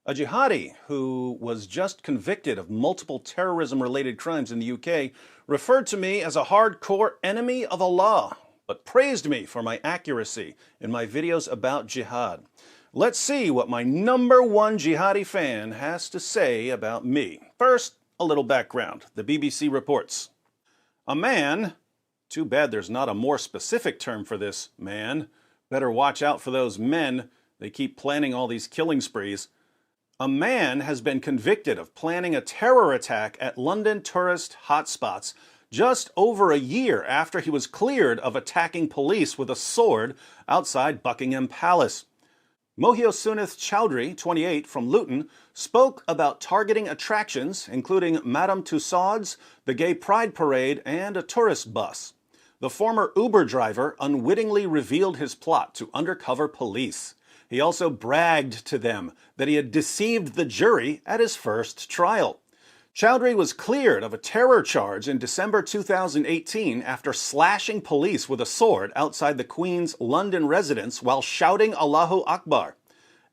A jihadi who was just convicted of multiple terrorism-related crimes in the UK referred to me as a hardcore enemy of Allah, but praised me for my accuracy in my videos about jihad. Let's see what my #1 jihadi fan has to say about me. First, a little background. The BBC reports. A man, too bad there's not a more specific term for this man. Better watch out for those men. They keep planning all these killing sprees. A man has been convicted of planning a terror attack at London tourist hotspots just over a year after he was cleared of attacking police with a sword outside Buckingham Palace. Mohiosunith Chowdhury, 28, from Luton, spoke about targeting attractions, including Madame Tussauds, the Gay Pride Parade, and a tourist bus. The former Uber driver unwittingly revealed his plot to undercover police. He also bragged to them that he had deceived the jury at his first trial. Chowdhury was cleared of a terror charge in December 2018 after slashing police with a sword outside the Queen's London residence while shouting Allahu Akbar.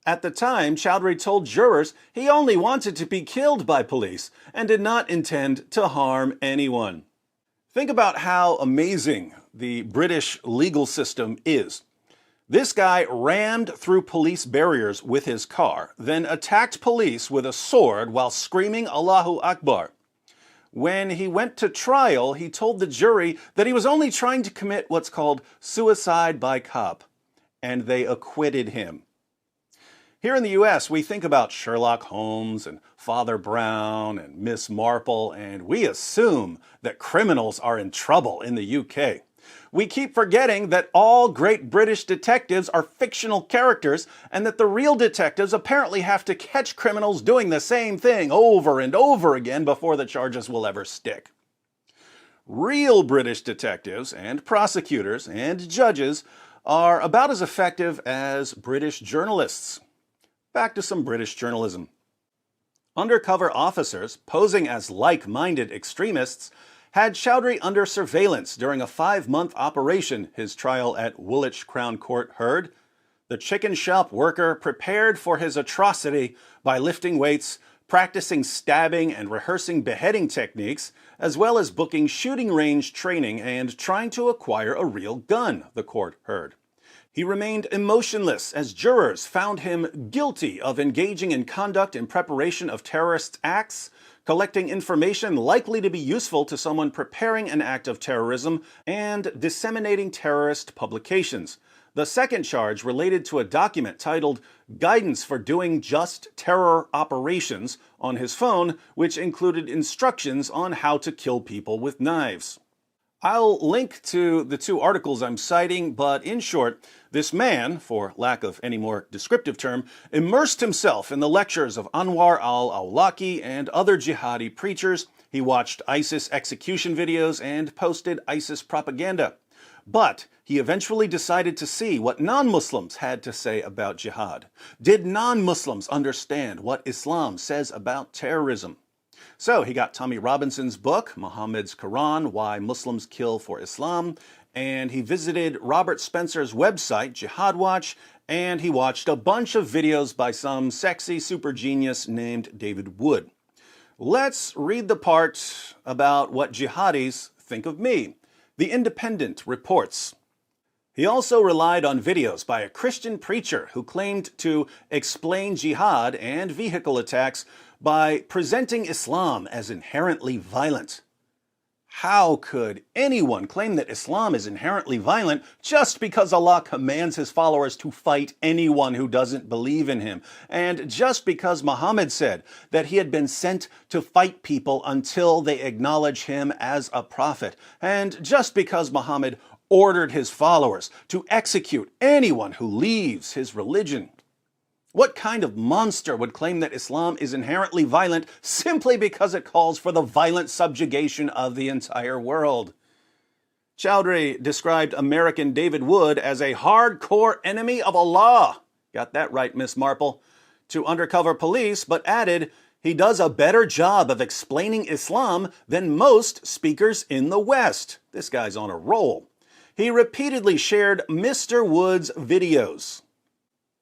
At the time, Chowdhury told jurors he only wanted to be killed by police and did not intend to harm anyone. Think about how amazing the British legal system is. This guy rammed through police barriers with his car, then attacked police with a sword while screaming Allahu Akbar. When he went to trial, he told the jury that he was only trying to commit what's called suicide by cop, and they acquitted him. Here in the US, we think about Sherlock Holmes and Father Brown and Miss Marple, and we assume that criminals are in trouble in the UK. We keep forgetting that all great British detectives are fictional characters and that the real detectives apparently have to catch criminals doing the same thing over and over again before the charges will ever stick. Real British detectives and prosecutors and judges are about as effective as British journalists. Back to some British journalism. Undercover officers posing as like-minded extremists had Chowdhury under surveillance during a 5-month operation his trial at Woolwich Crown Court heard. The chicken shop worker prepared for his atrocity by lifting weights, practicing stabbing and rehearsing beheading techniques, as well as booking shooting range training and trying to acquire a real gun, the court heard. He remained emotionless as jurors found him guilty of engaging in conduct in preparation of terrorist acts, collecting information likely to be useful to someone preparing an act of terrorism, and disseminating terrorist publications. The second charge related to a document titled Guidance for Doing Just Terror Operations on his phone, which included instructions on how to kill people with knives. I'll link to the 2 articles I'm citing, but in short, this man, for lack of any more descriptive term, immersed himself in the lectures of Anwar al-Awlaki and other jihadi preachers. He watched ISIS execution videos and posted ISIS propaganda. But he eventually decided to see what non-Muslims had to say about jihad. Did non-Muslims understand what Islam says about terrorism? So he got Tommy Robinson's book, Muhammad's Quran, Why Muslims Kill for Islam, and he visited Robert Spencer's website, Jihad Watch, and he watched a bunch of videos by some sexy super genius named David Wood. Let's read the part about what jihadis think of me. The Independent reports. He also relied on videos by a Christian preacher who claimed to explain jihad and vehicle attacks by presenting Islam as inherently violent. How could anyone claim that Islam is inherently violent just because Allah commands his followers to fight anyone who doesn't believe in him, and just because Muhammad said that he had been sent to fight people until they acknowledge him as a prophet, and just because Muhammad ordered his followers to execute anyone who leaves his religion? What kind of monster would claim that Islam is inherently violent simply because it calls for the violent subjugation of the entire world? Chowdhury described American David Wood as a hardcore enemy of Allah. Got that right, Miss Marple. To undercover police, but added he does a better job of explaining Islam than most speakers in the West. This guy's on a roll. He repeatedly shared Mr. Wood's videos.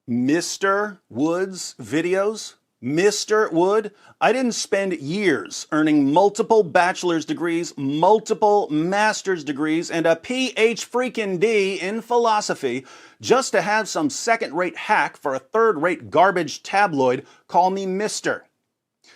Mr. Wood's videos? Mr. Wood, I didn't spend years earning multiple bachelor's degrees, multiple master's degrees, and a Ph.D. in philosophy just to have some second-rate hack for a third-rate garbage tabloid call me Mr.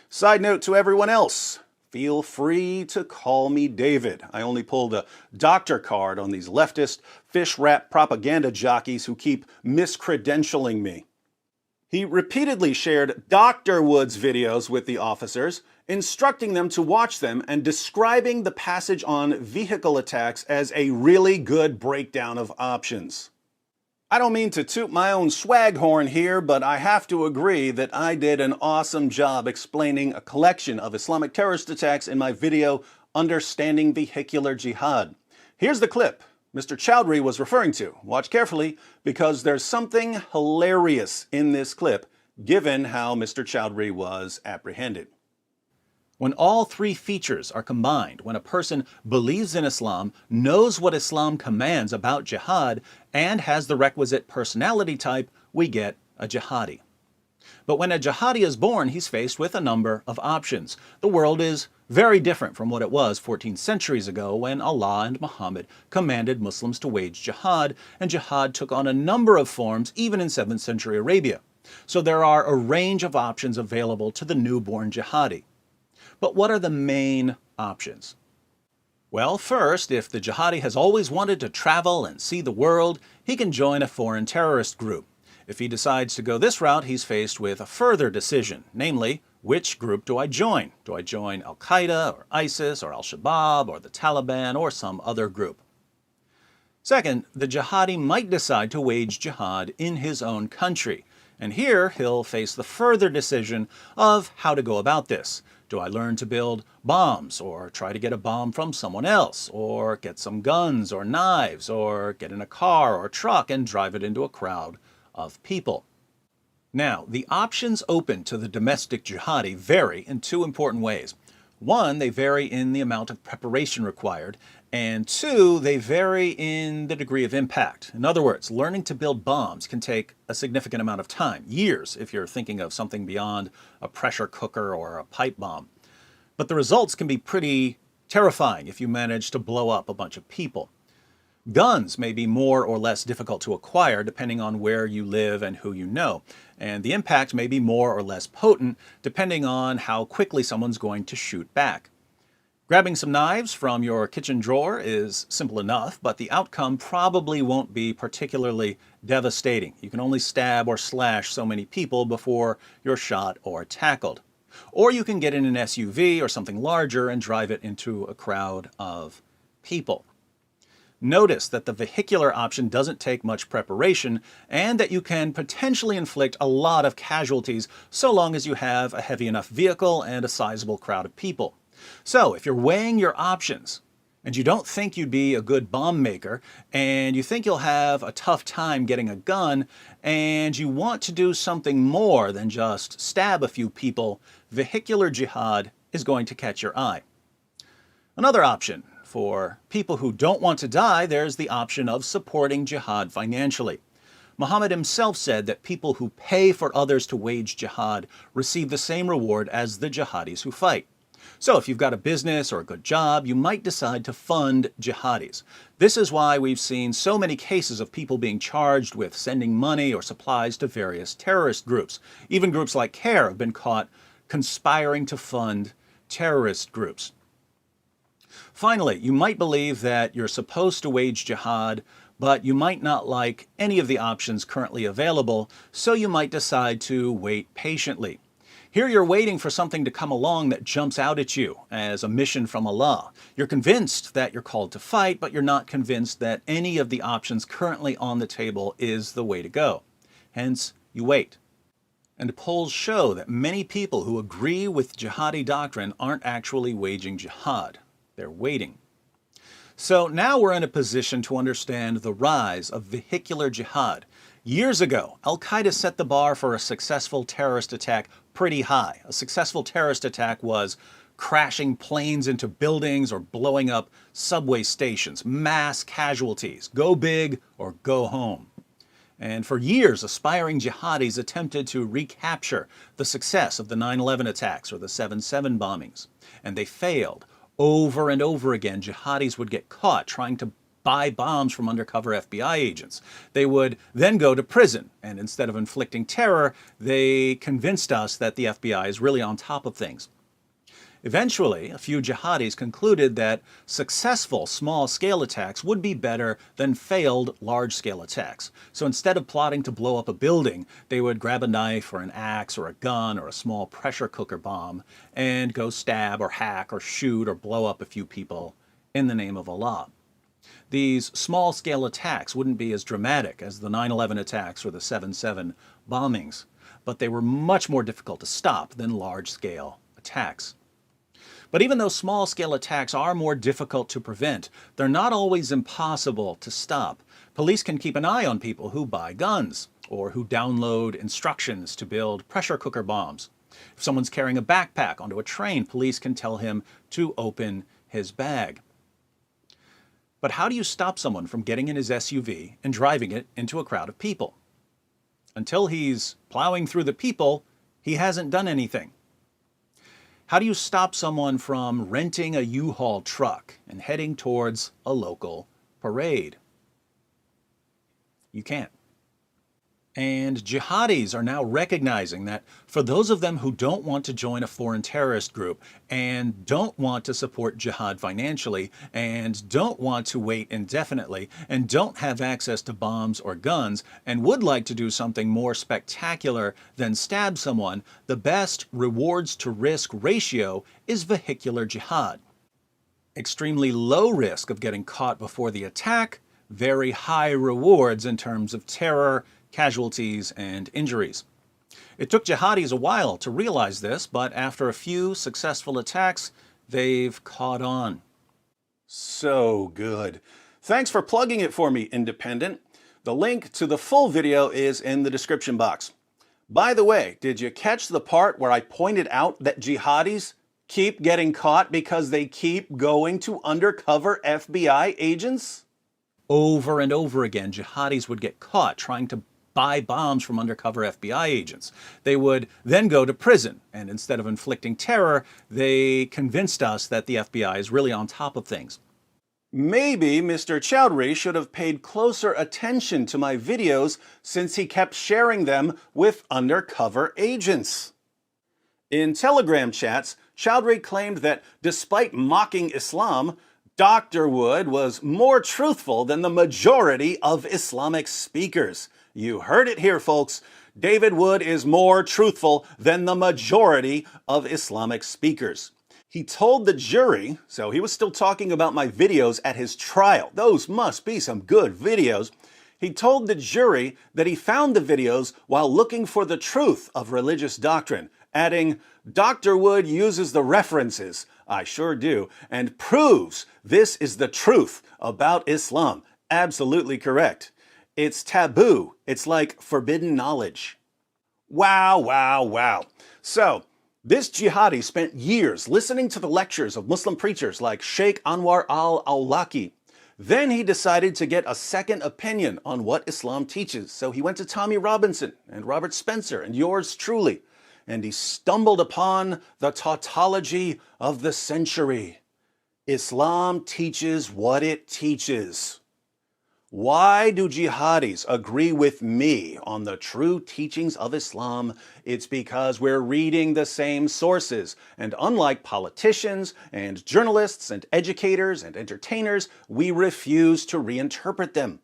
Side note to everyone else, feel free to call me David. I only pulled a doctor card on these leftist, fish-wrap propaganda jockeys who keep miscredentialing me. He repeatedly shared Dr. Wood's videos with the officers, instructing them to watch them and describing the passage on vehicle attacks as a really good breakdown of options. I don't mean to toot my own swag horn here, but I have to agree that I did an awesome job explaining a collection of Islamic terrorist attacks in my video, Understanding Vehicular Jihad. Here's the clip Mr. Chowdhury was referring to. Watch carefully, because there's something hilarious in this clip, given how Mr. Chowdhury was apprehended. When all three features are combined, when a person believes in Islam, knows what Islam commands about jihad, and has the requisite personality type, we get a jihadi. But when a jihadi is born, he's faced with a number of options. The world is very different from what it was 14 centuries ago when Allah and Muhammad commanded Muslims to wage jihad, and jihad took on a number of forms even in 7th century Arabia. So there are a range of options available to the newborn jihadi. But what are the main options? Well, first, if the jihadi has always wanted to travel and see the world, he can join a foreign terrorist group. If he decides to go this route, he's faced with a further decision, namely, which group do I join? Do I join Al-Qaeda or ISIS or Al-Shabaab or the Taliban or some other group? Second, the jihadi might decide to wage jihad in his own country, and here he'll face the further decision of how to go about this. Do I learn to build bombs, or try to get a bomb from someone else, or get some guns or knives, or get in a car or truck and drive it into a crowd of people? Now, the options open to the domestic jihadi vary in two important ways. One, they vary in the amount of preparation required, and two, they vary in the degree of impact. In other words, learning to build bombs can take a significant amount of time, years if you're thinking of something beyond a pressure cooker or a pipe bomb. But the results can be pretty terrifying if you manage to blow up a bunch of people. Guns may be more or less difficult to acquire depending on where you live and who you know, and the impact may be more or less potent depending on how quickly someone's going to shoot back. Grabbing some knives from your kitchen drawer is simple enough, but the outcome probably won't be particularly devastating. You can only stab or slash so many people before you're shot or tackled. Or you can get in an SUV or something larger and drive it into a crowd of people. Notice that the vehicular option doesn't take much preparation and that you can potentially inflict a lot of casualties so long as you have a heavy enough vehicle and a sizable crowd of people. So if you're weighing your options and you don't think you'd be a good bomb maker and you think you'll have a tough time getting a gun and you want to do something more than just stab a few people, vehicular jihad is going to catch your eye. Another option. For people who don't want to die, there's the option of supporting jihad financially. Muhammad himself said that people who pay for others to wage jihad receive the same reward as the jihadis who fight. So if you've got a business or a good job, you might decide to fund jihadis. This is why we've seen so many cases of people being charged with sending money or supplies to various terrorist groups. Even groups like CARE have been caught conspiring to fund terrorist groups. Finally, you might believe that you're supposed to wage jihad, but you might not like any of the options currently available, so you might decide to wait patiently. Here you're waiting for something to come along that jumps out at you as a mission from Allah. You're convinced that you're called to fight, but you're not convinced that any of the options currently on the table is the way to go. Hence, you wait. And polls show that many people who agree with jihadi doctrine aren't actually waging jihad. They're waiting. So now we're in a position to understand the rise of vehicular jihad. Years ago, Al-Qaeda set the bar for a successful terrorist attack pretty high. A successful terrorist attack was crashing planes into buildings or blowing up subway stations, mass casualties, go big or go home. And for years, aspiring jihadis attempted to recapture the success of the 9/11 attacks or the 7/7 bombings. And they failed. Over and over again, jihadis would get caught trying to buy bombs from undercover FBI agents. They would then go to prison, and instead of inflicting terror, they convinced us that the FBI is really on top of things. Eventually, a few jihadis concluded that successful small-scale attacks would be better than failed large-scale attacks. So instead of plotting to blow up a building, they would grab a knife or an axe or a gun or a small pressure cooker bomb and go stab or hack or shoot or blow up a few people in the name of Allah. These small-scale attacks wouldn't be as dramatic as the 9/11 attacks or the 7/7 bombings, but they were much more difficult to stop than large-scale attacks. But even though small-scale attacks are more difficult to prevent, they're not always impossible to stop. Police can keep an eye on people who buy guns or who download instructions to build pressure cooker bombs. If someone's carrying a backpack onto a train, police can tell him to open his bag. But how do you stop someone from getting in his SUV and driving it into a crowd of people? Until he's plowing through the people, he hasn't done anything. How do you stop someone from renting a U-Haul truck and heading towards a local parade? You can't. And jihadis are now recognizing that for those of them who don't want to join a foreign terrorist group and don't want to support jihad financially and don't want to wait indefinitely and don't have access to bombs or guns and would like to do something more spectacular than stab someone, the best rewards to risk ratio is vehicular jihad. Extremely low risk of getting caught before the attack, very high rewards in terms of terror, casualties, and injuries. It took jihadis a while to realize this, but after a few successful attacks, they've caught on. So good. Thanks for plugging it for me, Independent. The link to the full video is in the description box. By the way, did you catch the part where I pointed out that jihadis keep getting caught because they keep going to undercover FBI agents? Over and over again, jihadis would get caught trying to buy bombs from undercover FBI agents. They would then go to prison, and instead of inflicting terror, they convinced us that the FBI is really on top of things. Maybe Mr. Chowdhury should have paid closer attention to my videos since he kept sharing them with undercover agents. In Telegram chats, Chowdhury claimed that despite mocking Islam, Dr. Wood was more truthful than the majority of Islamic speakers. You heard it here, folks. David Wood is more truthful than the majority of Islamic speakers. He told the jury, so he was still talking about my videos at his trial. Those must be some good videos. He told the jury that he found the videos while looking for the truth of religious doctrine, adding, "Dr. Wood uses the references, I sure do, and proves this is the truth about Islam." Absolutely correct. It's taboo. It's like forbidden knowledge. Wow, wow, wow. So, this jihadi spent years listening to the lectures of Muslim preachers like Sheikh Anwar al-Awlaki. Then he decided to get a second opinion on what Islam teaches. So he went to Tommy Robinson and Robert Spencer and yours truly. And he stumbled upon the tautology of the century. Islam teaches what it teaches. Why do jihadis agree with me on the true teachings of Islam? It's because we're reading the same sources, and unlike politicians and journalists and educators and entertainers, we refuse to reinterpret them.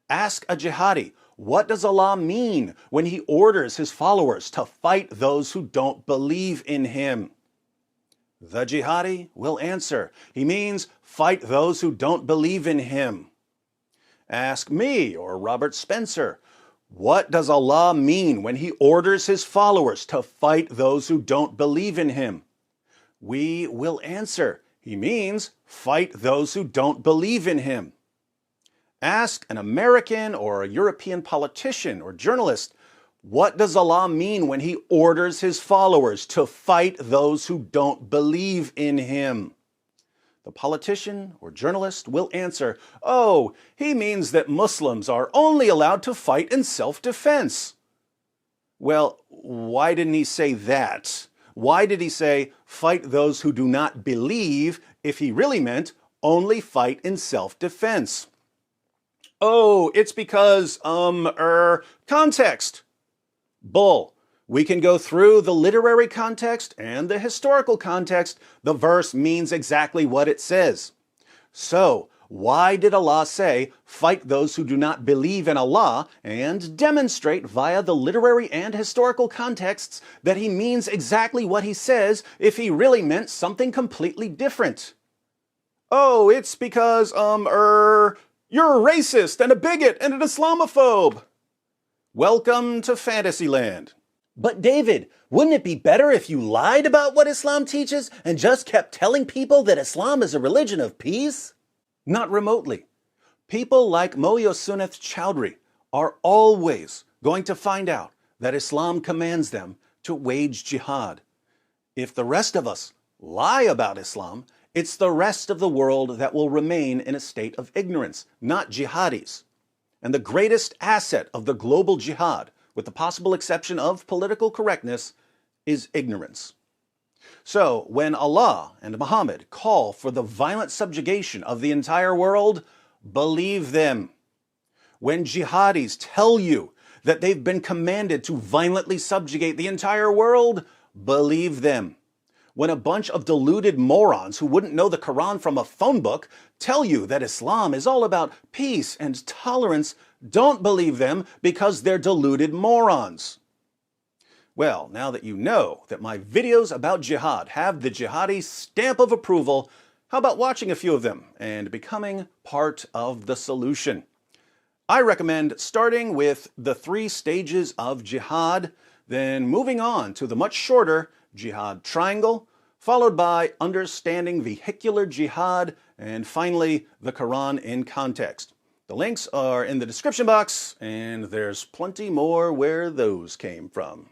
Ask a jihadi, what does Allah mean when He orders His followers to fight those who don't believe in Him? The jihadi will answer, He means fight those who don't believe in Him. Ask me or Robert Spencer, what does Allah mean when He orders His followers to fight those who don't believe in Him? We will answer, He means fight those who don't believe in Him. Ask an American or a European politician or journalist, what does Allah mean when He orders His followers to fight those who don't believe in Him? the politician or journalist will answer, "Oh, he means that Muslims are only allowed to fight in self-defense." Well, why didn't he say that? Why did he say, fight those who do not believe, if he really meant only fight in self-defense? Oh, it's because, context. Bull. We can go through the literary context and the historical context. The verse means exactly what it says. So, why did Allah say, fight those who do not believe in Allah, and demonstrate via the literary and historical contexts that he means exactly what he says if he really meant something completely different? Oh, it's because, you're a racist and a bigot and an Islamophobe. Welcome to Fantasyland. But David, wouldn't it be better if you lied about what Islam teaches and just kept telling people that Islam is a religion of peace? Not remotely. People like Mohyosunath Chowdhury are always going to find out that Islam commands them to wage jihad. If the rest of us lie about Islam, it's the rest of the world that will remain in a state of ignorance, not jihadis. And the greatest asset of the global jihad, with the possible exception of political correctness, is ignorance. So, when Allah and Muhammad call for the violent subjugation of the entire world, believe them. When jihadis tell you that they've been commanded to violently subjugate the entire world, believe them. When a bunch of deluded morons who wouldn't know the Quran from a phone book tell you that Islam is all about peace and tolerance, don't believe them because they're deluded morons. Well, now that you know that my videos about jihad have the jihadi stamp of approval, how about watching a few of them and becoming part of the solution? I recommend starting with the 3 stages of jihad, then moving on to the much shorter jihad triangle, followed by understanding vehicular jihad, and finally the Quran in context. The links are in the description box, and there's plenty more where those came from.